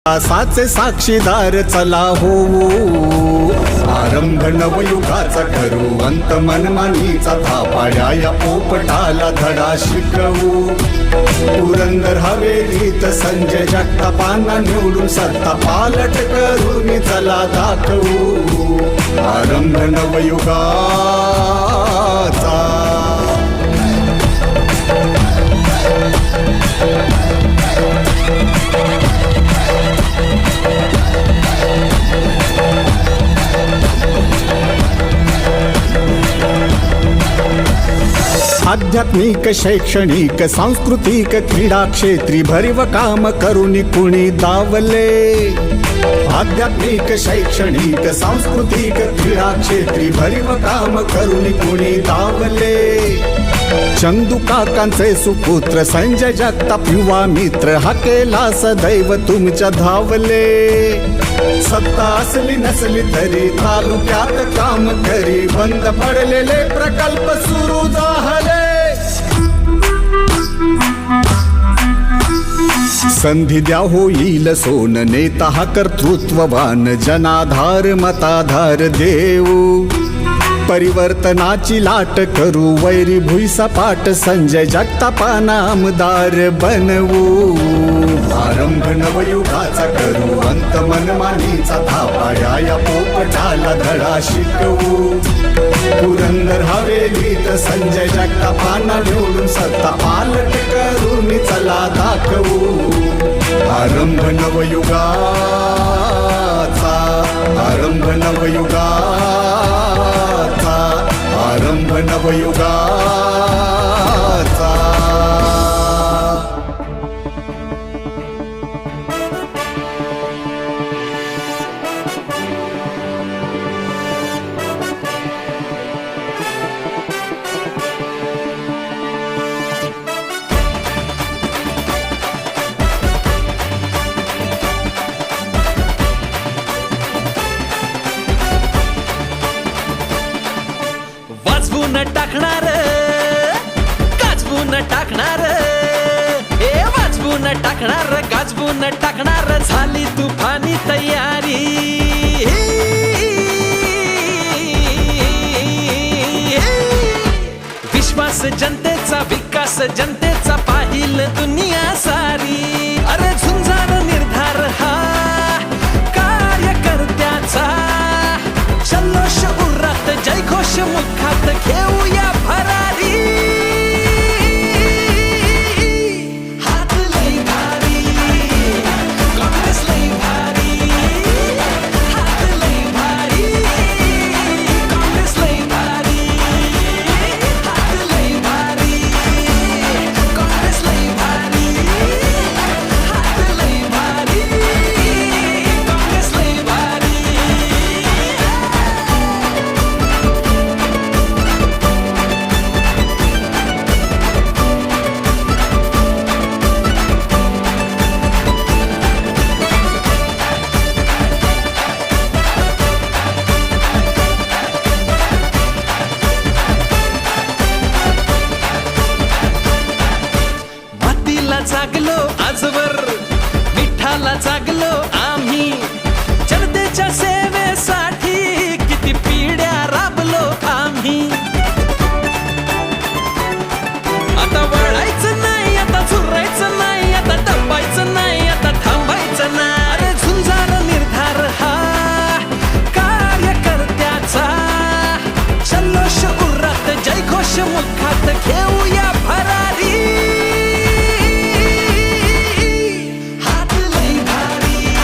साचे साक्षीदार चला होऊ, आरंभ नवयुगाचा करू, अंत मनमानीचा थापाड्या या पोपटाला धडा शिकवू. पुरंदर हवेलीत संजय जगतापांना निवडून सत्ता पालट करून चला दाखवू, आरंभ नवयुगाचा. आध्यात्मिक शैक्षणिक सांस्कृतिक क्रीडा क्षेत्री भरीव काम करून कुणी दावले. आध्यात्मिक शैक्षणिक सांस्कृतिक क्रीडा क्षेत्री भरीव काम करून कुणी दावले. चंदू काकांचे सुपुत्र संजय जगताप युवा मित्र हा केला सदैव तुमच्या धावले. सत्ता असली नसली तरी तालुक्यात काम करी, बंद पडलेले प्रकल्प सुरू झाले. संधी द्या होईल सोन, नेता हा कर्तृत्ववान, जनाधार मताधार देऊ. परिवर्तनाची लाट करू, वैरी भुईसपाट संजय जगतापांना आमदार बनवू. आरंभ नवयुगाचा करू, अंत मनमानीचा थापाड्या या पोपटाला धडा शिकवू. पुरंदर हवेलीत संजय जगतापांना निवडून सत्ता पालट करून चला दाखवू, आरंभ नवयुगाचा. आरंभ नवयुगाचा. आरंभ नवयुगाचा. वाजवून टाकणार, गाजवून टाकणार, हे वाजवून टाकणार, गाजवून टाकणार, झाली तुफानी तयारी. विश्वास जनतेचा, विकास जनतेचा, पाहिल दुनिया सारी. अरे झुंजार निर्धार हा कार्यकर्त्याचा, जल्लोष उरात जयघोष मुखात घेऊया भरारी. हात लई भारी, काँग्रेस लई भारी, हात लई भारी, काँग्रेस लई भारी, हात लई भारी, काँग्रेस लई भारी, हात लई भारी, काँग्रेस लई भारी. मातीला जागलो आजवर, विठ्ठाला जागलो आम्ही, जनतेच्या सेवेसाठी किती पिढ्या राबलो आम्ही. आता वळायचं नाही, आता झुरायचं नाही, आता दबायचं नाही, आता थांबायचं नाही. अरे झुंजार निर्धार हा कार्यकर्त्याचा, जल्लोष उरात जयघोष मुखात घेऊया भरारी. हात लई भारी,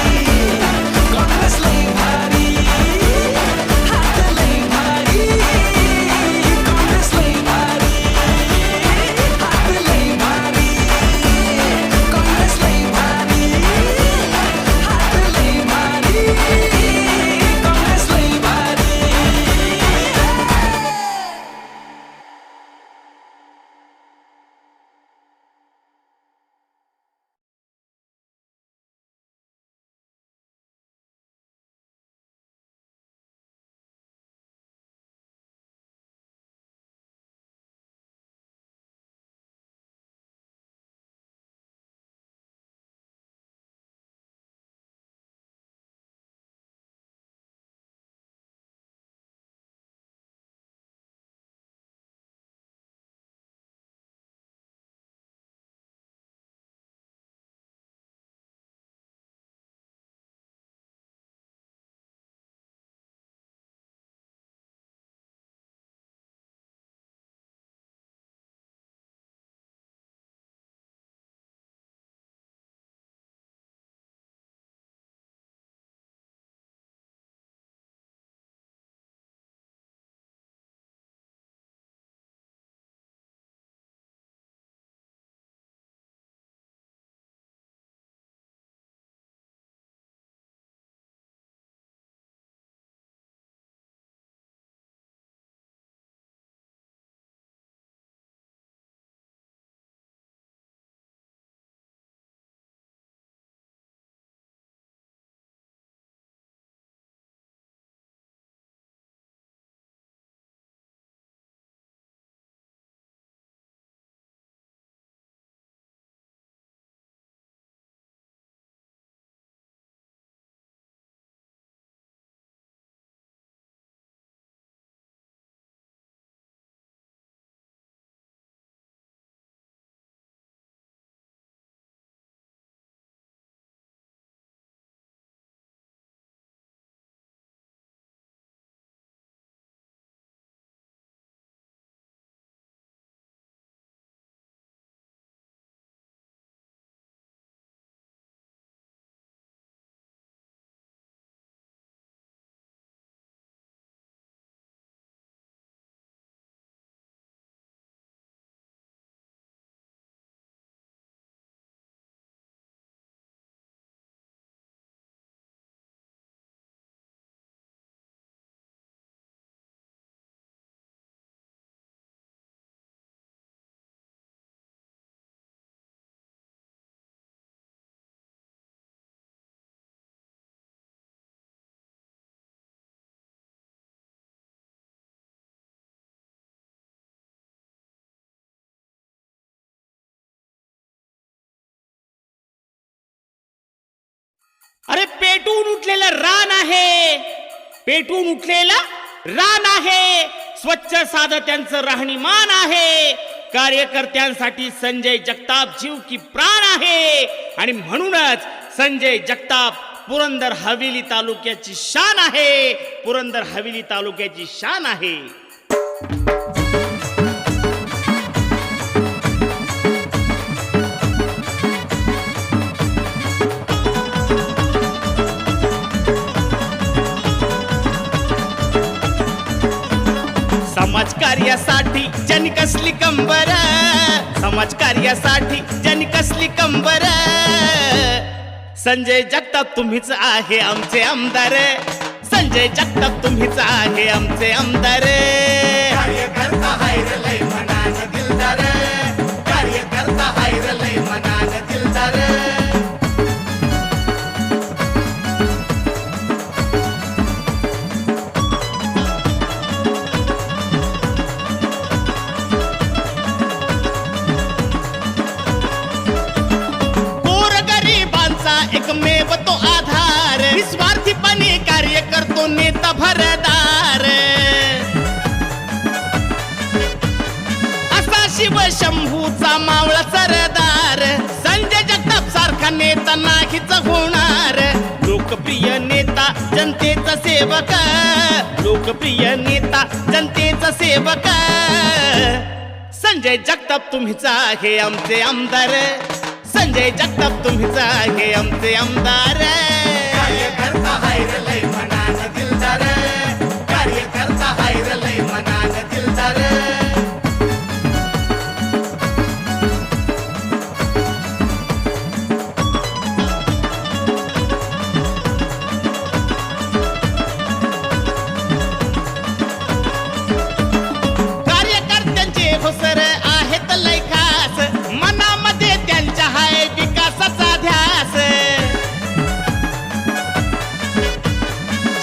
अरे पेटून उठलेलं रान आहे, पेटून उठलेलं रान आहे, स्वच्छ साधं त्यांचं राहणीमान आहे. कार्यकर्त्यांसाठी संजय जगताप जीव की प्राण आहे. आणि म्हणूनच संजय जगताप पुरंदर हवेली तालुक्याची शान आहे, पुरंदर हवेली तालुक्याची शान आहे. समाजकार्यासाठी ज्यांनी कसली कंबर, समाजकार्यासाठी ज्यांनी कसली कंबर. संजय जगताप तुम्हीच आहे आमचे आमदार, संजय जगताप तुम्हीच आहे आमचे आमदार. कार्यकर्ता हायर लय मनान दिलदार, कार्यकर्ता हायर लय मनान दिलदार. एकमेव तो आधार, निस्वार्थीपणे कार्य करतो नेता भरदार. असा शिव शंभूचा मावळा सरदार, संजय जगताप सारखा नेता नाहीच होणार. लोकप्रिय नेता जनतेचा सेवक, लोकप्रिय नेता जनतेचा सेवक. संजय जगताप तुम्हीच आहे आमचे आमदार, संजय जगताप तुम्हीच आहे आमचे आमदार. कार्यकर्ता हायर लय मनान दिलदार, कार्यकर्ता हायर लय मनान दिलदार. कार्यकर्त्यांचे होसर आहेत लय खास, मनामध्ये त्यांच्या हाय विकासाचा ध्यास.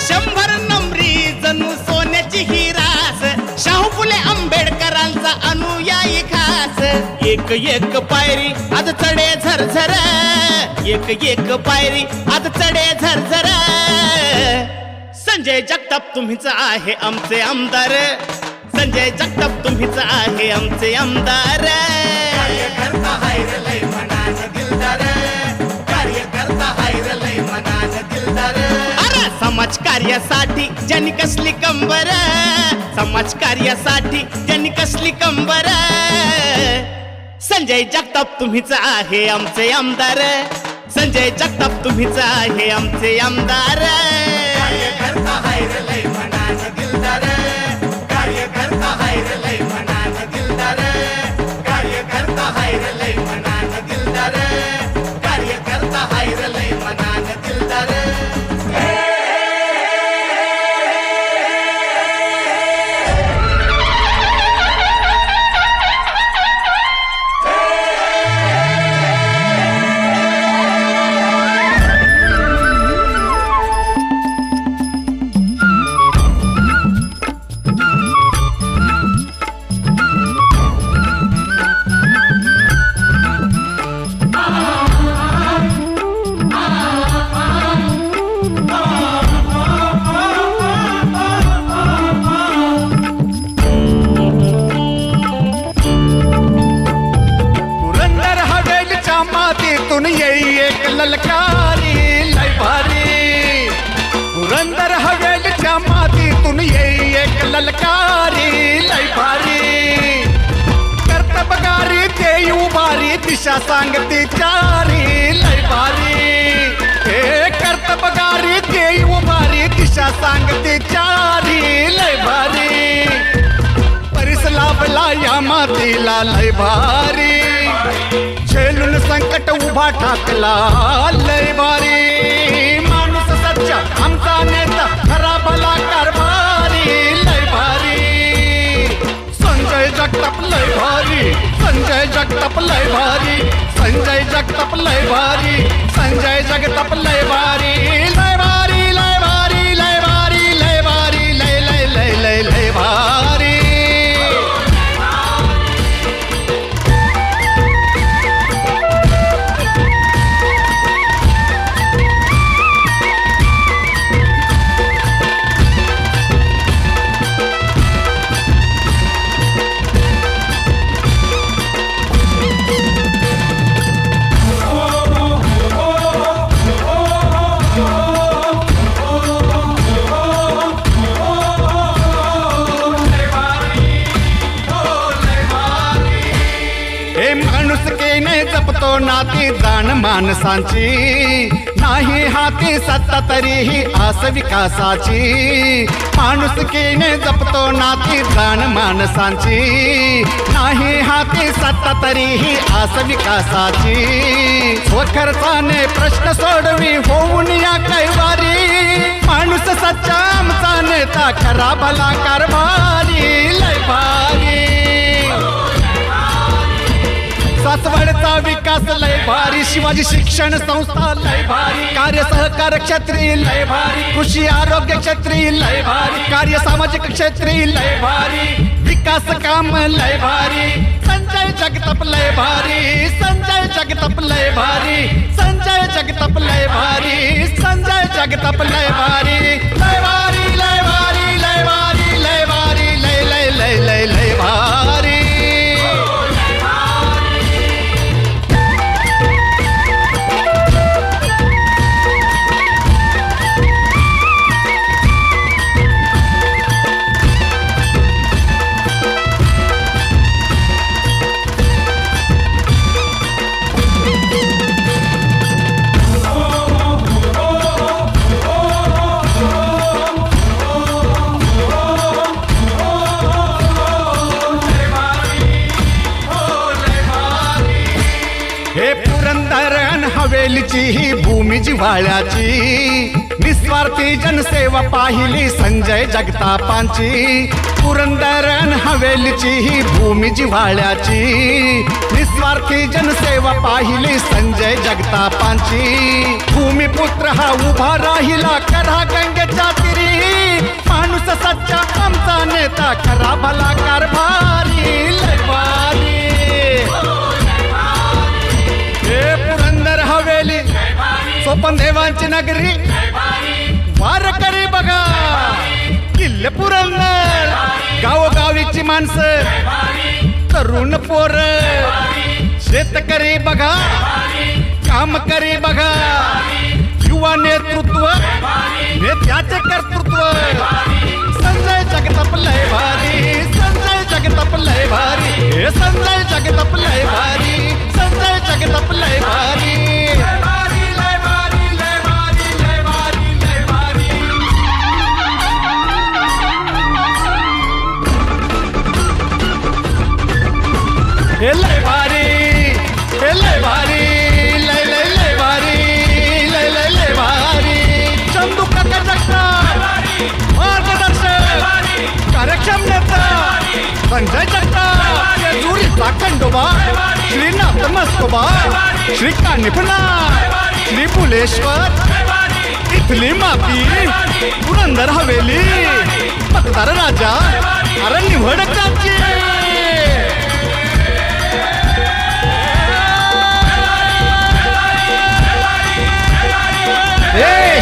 100 नंबरी जणू सोन्याची ही रास, शाहू फुले आंबेडकरांचा अनुयायी खास. एक एक पायरी आज चढे झरझर, एक एक पायरी आज चढे झरझर. संजय जगताप तुम्हीच आहे आमचे आमदार, संजय जगताप तुम्हीच आहे आमचे आमदार. कार्यकर्ता हायर लय मनान दिलदार, कार्यकर्ता हायर लय मनान दिलदार. अरे समाजकार्यासाठी ज्यांनी कसली कंबर, समाजकार्यासाठी ज्यांनी कसली कंबर. संजय जगताप तुम्हीच आहे आमचे आमदार, संजय जगताप तुम्हीच आहे आमचे आमदार. कार्यकर्ता हायर लय मनान दिलदार, कार्यकर्ता हायर लय मनान दिलदार, कार्यकर्ता हायर लय मनान दिलदार, कार्यकर्ता हायर लय मनान दिलदार. मातीतून येई एक ललकारी लय भारी, पुरंदर हवेलीच्या मातीतून येई एक ललकारी लय भारी. कर्तबगारी देई उभारी, दिशा सांगते चारी लय भारी. हे कर्तबगारी देई उभारी, दिशा सांगते चारी लय भारी. परिस लाभला या मातीला लय भारी, झेलून संकट उभा ठाकला लय भारी. माणूस सच्चा आमचा नेता, खरा भला कारभारी लय भारी. संजय जगताप लय भारी, संजय जगताप लय भारी, संजय जगताप लय भारी, संजय जगताप लय भारी. लय भारी लय भारी लय भारी लय भारी लय लय लय लय लय भारी. जाण माणसांची, नाही हाती सत्ता तरीही आस विकासाची, माणुसकीने जपतो नाती जाण माणसांची, नाही हाती सत्ता तरीही आस विकासाची, स्वखर्चाने प्रश्न सोडवी होऊन या कैवारी, माणूस सच्चा आमचा नेता खरा भला कारभारी, लय भारी सासवडचा विकास लय भारी, शिवाजी शिक्षण संस्था लय भारी, कार्य सहकार क्षेत्री लय भारी, कृषी आरोग्य क्षेत्री लय भारी, कार्य सामाजिक क्षेत्री लय भारी, विकास काम लय भारी, संजय जगताप लय भारी, संजय जगताप लय भारी, संजय जगताप लय भारी, संजय जगताप लय भारी, लय भारी लय भारी लय भारी लय भारी लय लय लय लय लय भारी. हे पुरंदर अन हवेलीची ही भूमी जिव्हाळ्याची, निस्वार्थी जनसेवा पाहिली संजय जगतापांची, पुरंदर अन हवेलीची ही भूमी जिव्हाळ्याची, निस्वार्थी जनसेवा पाहिली संजय जगतापांची, भूमिपुत्र हा उभा राहिला करा गंगेच्या तिरी, माणूस सच्चा आमचा नेता खरा भला कारभारी, लय भारी. हे पुरंदर हवेली सोपन देवांची नगरी, वारकरी बघा किल्ले पुरंदर, गावोगावीची माणसं तरुण पोर, शेतकरी बघा काम करी बघा, युवा नेतृत्व नेत्याचे कर्तृत्व, संजय जगताप लय भारी, संजय जगताप लय भारी, हे संजय जगताप लय भारी, संजय जगताप लय भारी, लय भारी लय भारी लय भारी लय भारी लय भारी. हे लय भारी, हे लय भारी, लय लय लय भारी, लय लय लय भारी. चंदू काका जगताप मार्गदर्शक कार्यक्षम नेता संजय जगताप, जेजुरीचा खंडोबा श्रीनाथ मस्तोबा, श्री कानिफनाथ, श्री फुलेश्वर, इथली माती पुरंदर हवेली, मतदार राजा अरे निवडकाची.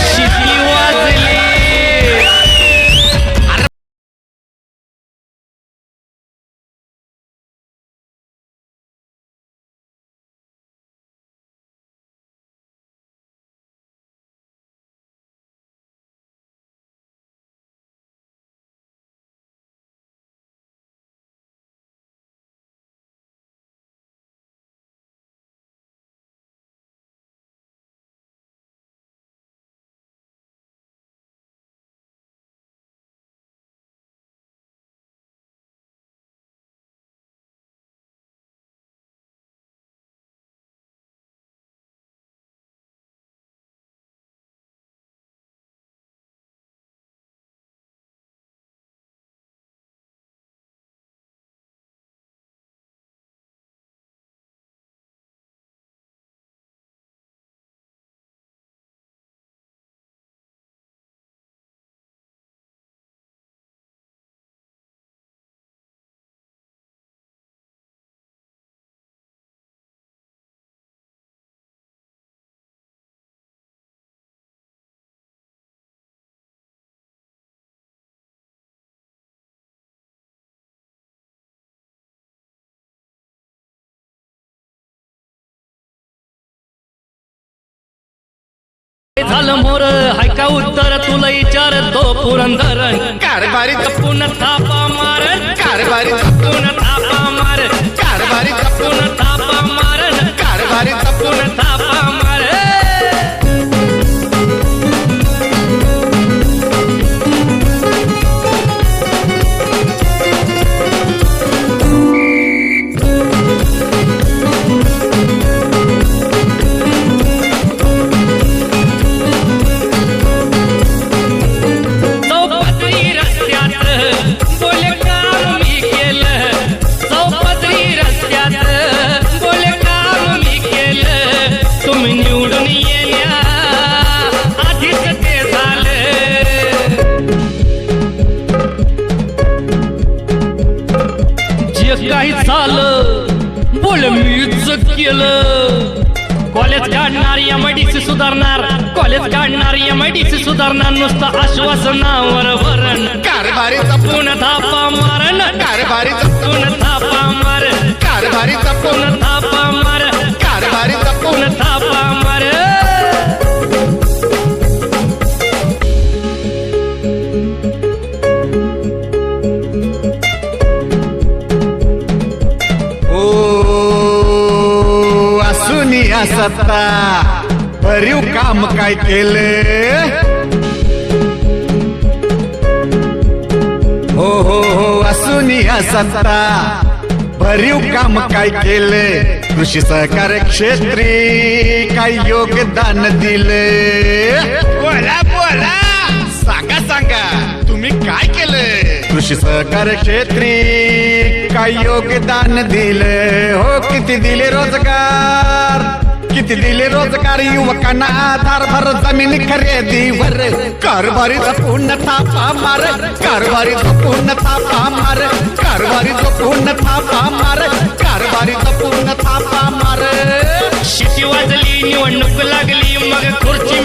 शिटी वाजली. झालं मोर हाय का उत्तर तुला विचारतो पुरंदर, कारभारी जपून थापा मार, कारभारी जपून थापा मार, कारभारी जपून थापा मार, कारभारी जपून थापा करणार MIDC सुधारणा नुसतं आश्वासनावर वरण कारभारी जपून पुन थापा मारण कारभारी जपून पुन थापा मार कारभारी जपून पुन थापा मार कारभारी जपून पुन थापा मार ओ असून या सत्ता भरीव काम काय केले हो असून या सत्ता भरीव काम काय केले कृषी सहकार क्षेत्री काय योगदान दिले बोला बोला सांगा सांगा तुम्ही काय केले कृषी सहकार क्षेत्री काय योगदान दिले हो किती दिले रोजगार किती दिले रोजगार युवकांना आधारभर जमीन खरेदीवर कारभारी जपून थापा मार कारभारी जपून थापा मार कारभारी जपून थापा मार कारभारी जपून थापा मार शिटी वाजली निवडणूक लागली मग खुर्ची